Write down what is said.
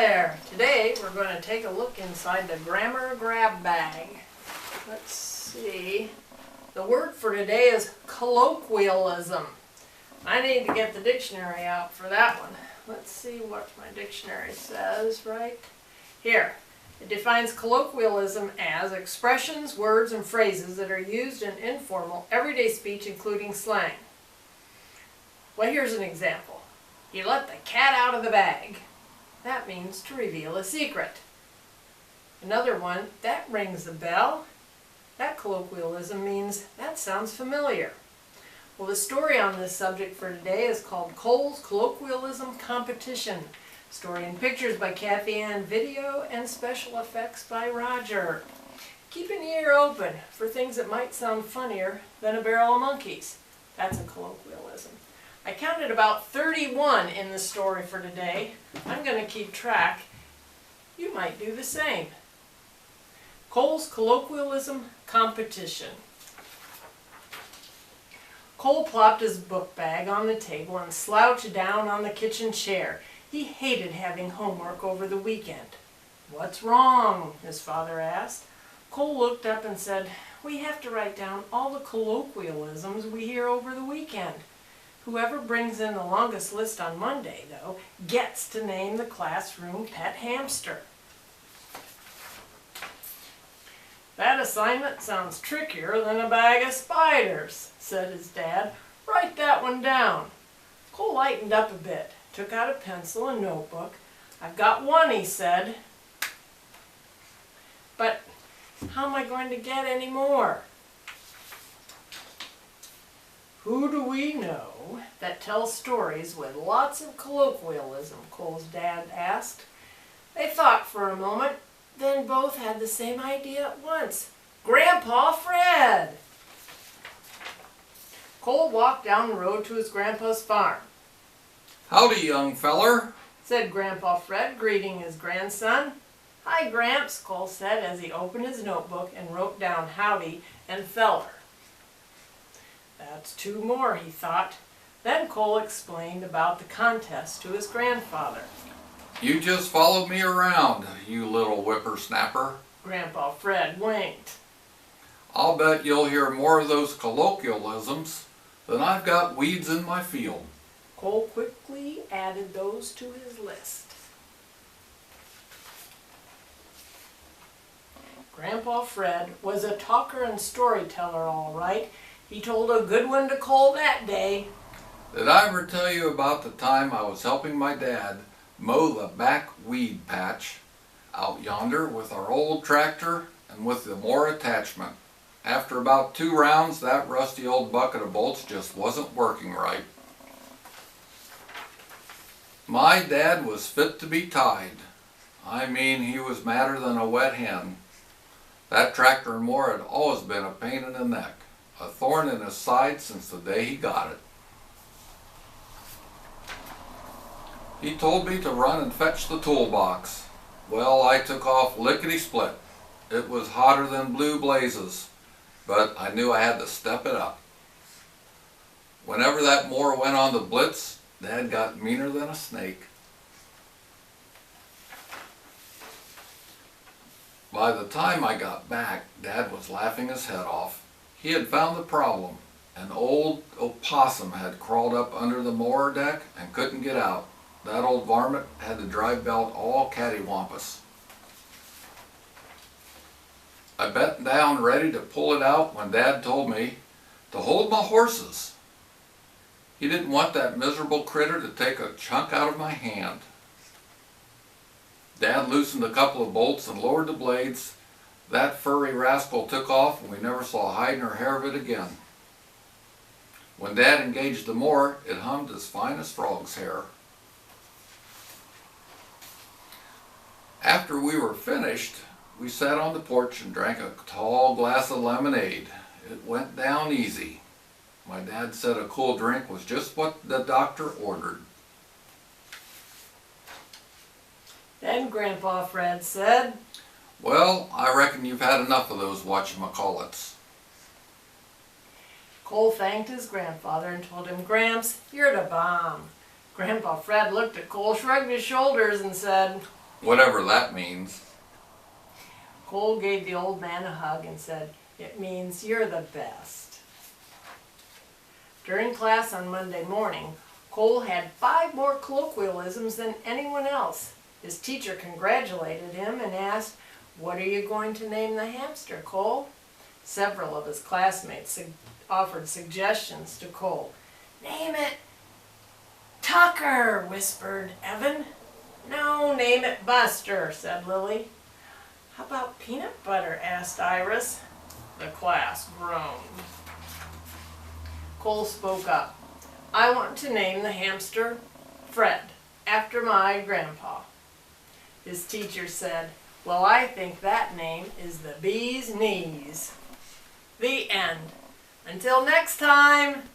there! Today we're going to take a look inside the grammar grab bag. Let's see. The word for today is colloquialism. I need to get the dictionary out for that one. Let's see what my dictionary says right here. It defines colloquialism as expressions, words, and phrases that are used in informal, everyday speech, including slang. Well, here's an example. You let the cat out of the bag. That means to reveal a secret. Another one, that rings a bell. That colloquialism means that sounds familiar. Well, the story on this subject for today is called Cole's Colloquialism Competition. Story and pictures by Cathy and video and special effects by Roger. Keep an ear open for things that might sound funnier than a barrel of monkeys. That's a colloquialism. I counted about 31 in the story for today. I'm going to keep track. You might do the same. Cole's Colloquialism Competition. Cole plopped his book bag on the table and slouched down on the kitchen chair. He hated having homework over the weekend. "What's wrong?" his father asked. Cole looked up and said, "We have to write down all the colloquialisms we hear over the weekend. Whoever brings in the longest list on Monday, though, gets to name the classroom pet hamster." "That assignment sounds trickier than a bag of spiders," said his dad. "Write that one down." Cole lightened up a bit, took out a pencil and notebook. "I've got one," he said. "But how am I going to get any more?" "Who do we know that tells stories with lots of colloquialism?" Cole's dad asked. They thought for a moment, then both had the same idea at once. Grandpa Fred! Cole walked down the road to his grandpa's farm. "Howdy, young feller," said Grandpa Fred, greeting his grandson. "Hi, Gramps," Cole said as he opened his notebook and wrote down howdy and feller. That's two more, he thought. Then Cole explained about the contest to his grandfather. "You just followed me around, you little whippersnapper." Grandpa Fred winked. "I'll bet you'll hear more of those colloquialisms than I've got weeds in my field." Cole quickly added those to his list. Grandpa Fred was a talker and storyteller, all right. He told a good one to Cole that day. "Did I ever tell you about the time I was helping my dad mow the back weed patch out yonder with our old tractor and with the mower attachment? After about 2 rounds, that rusty old bucket of bolts just wasn't working right. My dad was fit to be tied. I mean, he was madder than a wet hen. That tractor and mower had always been a pain in the neck, a thorn in his side since the day he got it. He told me to run and fetch the toolbox. Well, I took off lickety-split. It was hotter than blue blazes, but I knew I had to step it up. Whenever that mower went on the blitz, Dad got meaner than a snake. By the time I got back, Dad was laughing his head off. He had found the problem. An old opossum had crawled up under the mower deck and couldn't get out. That old varmint had the drive belt all cattywampus. I bent down ready to pull it out when Dad told me to hold my horses. He didn't want that miserable critter to take a chunk out of my hand. Dad loosened a couple of bolts and lowered the blades. That furry rascal took off and we never saw hide nor hair of it again. When Dad engaged the mower, it hummed as fine as frog's hair. After we were finished, we sat on the porch and drank a tall glass of lemonade. It went down easy. My dad said a cool drink was just what the doctor ordered. Then Grandpa Fred said, "Well, I reckon you've had enough of those whatchamacallits." Cole thanked his grandfather and told him, "Gramps, you're the bomb." Grandpa Fred looked at Cole, shrugged his shoulders, and said, whatever that means. Cole gave the old man a hug and said, "It means you're the best." During class on Monday morning, Cole had 5 more colloquialisms than anyone else. His teacher congratulated him and asked, "What are you going to name the hamster, Cole?" Several of his classmates offered suggestions to Cole. "Name it Tucker," whispered Evan. "No, name it Buster," said Lily. "How about peanut butter?" asked Iris. The class groaned. Cole spoke up. "I want to name the hamster Fred, after my grandpa." His teacher said, "Well, I think that name is the bee's knees." The end. Until next time.